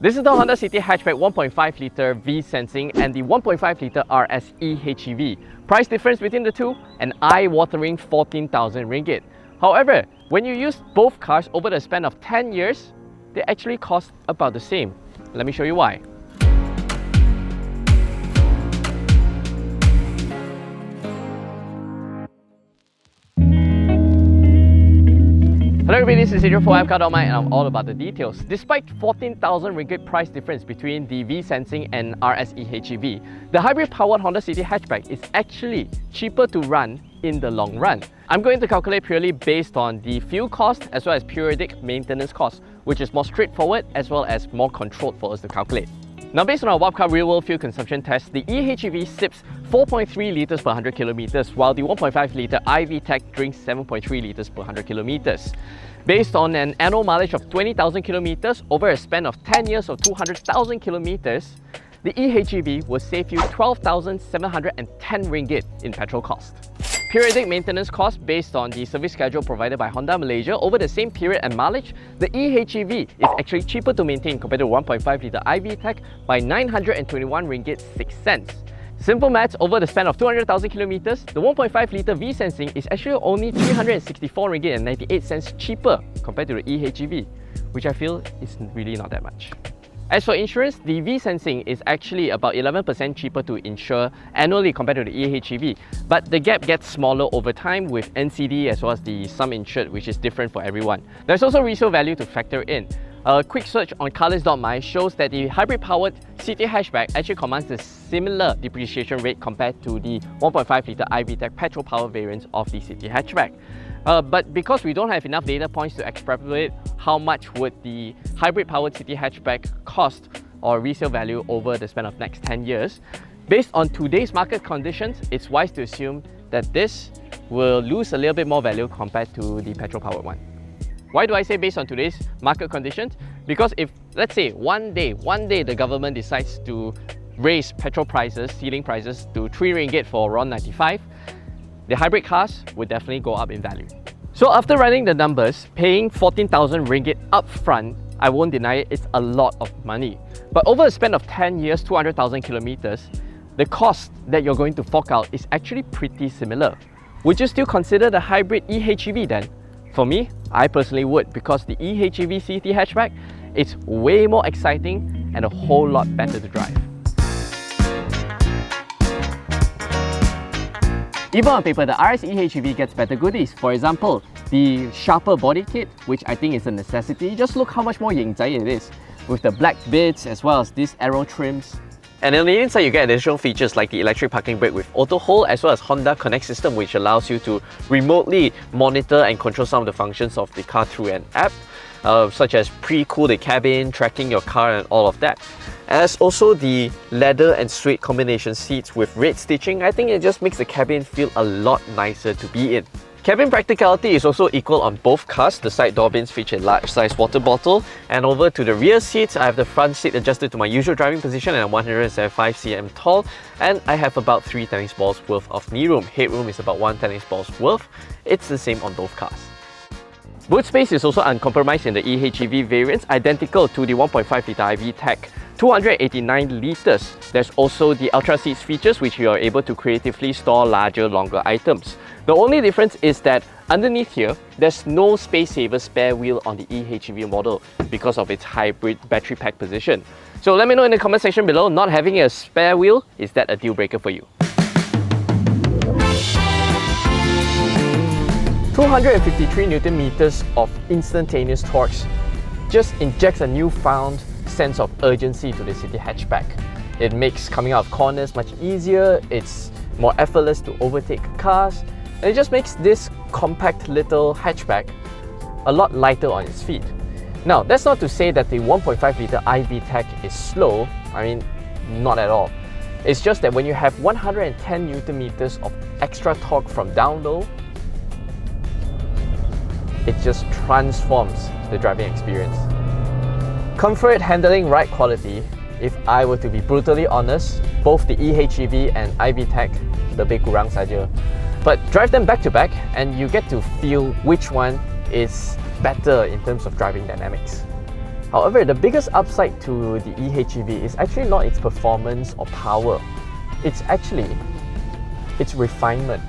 This is the Honda City Hatchback 1.5-litre V-Sensing and the 1.5-litre RS HEV. Price difference between the two, an eye-watering 14,000 ringgit. However, when you use both cars over the span of 10 years, they actually cost about the same. Let me show you why. Hello everybody, this is Adrian for WapCar.my and I'm all about the details. Despite 14,000 ringgit price difference between the V-Sensing and RS HEV, the hybrid-powered Honda City Hatchback is actually cheaper to run in the long run. I'm going to calculate purely based on the fuel cost as well as periodic maintenance cost, which is more straightforward as well as more controlled for us to calculate. Now, based on our WapCar real-world fuel consumption test, the EHEV sips 4.3 litres per 100 kilometers, while the 1.5-litre iVTEC drinks 7.3 litres per 100 kilometers. Based on an annual mileage of 20,000 kilometers over a span of 10 years of 200,000 kilometers, the EHEV will save you 12,710 ringgit in petrol cost. Periodic maintenance cost based on the service schedule provided by Honda Malaysia over the same period and mileage, the EHEV is actually cheaper to maintain compared to 1.5-litre iVTEC by 921 ringgit 6 cents. Simple maths, over the span of 200,000 kilometers, the 1.5-litre V-Sensing is actually only 364 ringgit and 98 cents cheaper compared to the EHEV, which I feel is really not that much. As for insurance, the V-Sensing is actually about 11% cheaper to insure annually compared to the EHEV, but the gap gets smaller over time with NCD as well as the sum insured, which is different for everyone. There's also resale value to factor in. A quick search on Carlist.my shows that the hybrid-powered City Hatchback actually commands a similar depreciation rate compared to the 1.5-litre iVTEC petrol-powered variants of the City Hatchback. But because we don't have enough data points to extrapolate how much would the hybrid-powered City Hatchback cost or resale value over the span of next 10 years, based on today's market conditions, it's wise to assume that this will lose a little bit more value compared to the petrol-powered one. Why do I say based on today's market conditions? Because if, let's say, one day the government decides to raise petrol prices, ceiling prices to 3 ringgit for RON 95, the hybrid cars would definitely go up in value. So after running the numbers, paying 14,000 ringgit upfront, I won't deny it, it's a lot of money. But over a span of 10 years, 200,000 kilometers, the cost that you're going to fork out is actually pretty similar. Would you still consider the hybrid EHEV then? For me, I personally would, because the EHEV City Hatchback is way more exciting and a whole lot better to drive. Even on paper, the RS EHEV gets better goodies. For example, the sharper body kit, which I think is a necessity. Just look how much more ying zai it is, with the black bits as well as these aero trims. And on the inside, you get additional features like the electric parking brake with auto hold, as well as Honda Connect system, which allows you to remotely monitor and control some of the functions of the car through an app, such as pre-cool the cabin, tracking your car and all of that. As also the leather and suede combination seats with red stitching, I think it just makes the cabin feel a lot nicer to be in. Cabin practicality is also equal on both cars. The side door bins feature a large-sized water bottle, and over to the rear seats, I have the front seat adjusted to my usual driving position, and I'm 175 cm tall, and I have about 3 tennis balls worth of knee room. Headroom is about 1 tennis balls worth. It's the same on both cars. Boot space is also uncompromised in the EHEV variants, identical to the 1.5-litre iVTEC. 289 litres. There's also the Ultra Seats features, which you are able to creatively store larger, longer items. The only difference is that underneath here, there's no space saver spare wheel on the EHEV model because of its hybrid battery pack position. So let me know in the comment section below, not having a spare wheel, is that a deal breaker for you? 253 Newton meters of instantaneous torques just injects a newfound sense of urgency to the City Hatchback. It makes coming out of corners much easier, it's more effortless to overtake cars, and it just makes this compact little hatchback a lot lighter on its feet. Now, that's not to say that the 1.5-litre iVTEC is slow. I mean, not at all. It's just that when you have 110 Newton meters of extra torque from down low, it just transforms the driving experience. Comfort, handling, ride quality, if I were to be brutally honest, both the EHEV and iVTEC, the big kurang saja. But drive them back to back and you get to feel which one is better in terms of driving dynamics. However, the biggest upside to the eHEV is actually not its performance or power. It's actually its refinement.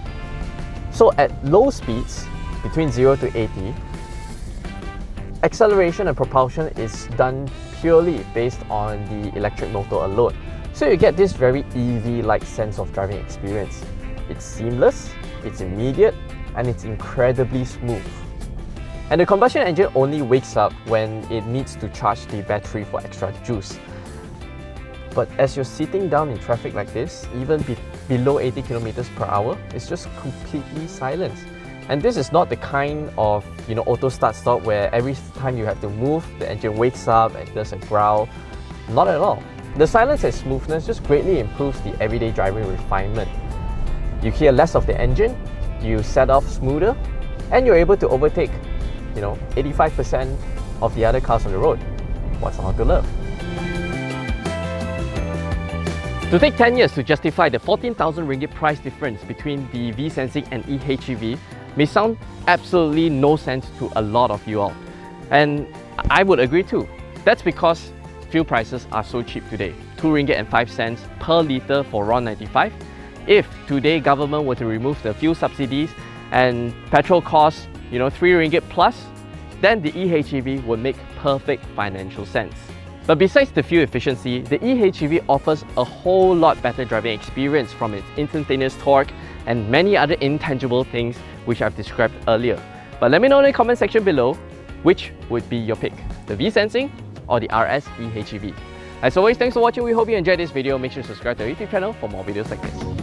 So at low speeds, between 0 to 80, acceleration and propulsion is done purely based on the electric motor alone. So you get this very EV-like sense of driving experience. It's seamless, it's immediate, and it's incredibly smooth. And the combustion engine only wakes up when it needs to charge the battery for extra juice. But as you're sitting down in traffic like this, even below 80 kilometers per hour, it's just completely silent. And this is not the kind of auto start-stop where every time you have to move, the engine wakes up and does a growl. Not at all. The silence and smoothness just greatly improves the everyday driving refinement. You hear less of the engine, you set off smoother, and you're able to overtake 85% of the other cars on the road. What's not to love? To take 10 years to justify the 14,000 ringgit price difference between the V-Sensing and eHEV may sound absolutely no sense to a lot of you all. And I would agree too. That's because fuel prices are so cheap today. 2 ringgit and 5 cents per litre for RON 95. If today government were to remove the fuel subsidies and petrol costs 3 ringgit plus, then the eHEV would make perfect financial sense. But besides the fuel efficiency, the eHEV offers a whole lot better driving experience from its instantaneous torque and many other intangible things which I've described earlier. But let me know in the comment section below which would be your pick, the V-Sensing or the RS eHEV. As always, thanks for watching. We hope you enjoyed this video. Make sure to subscribe to our YouTube channel for more videos like this.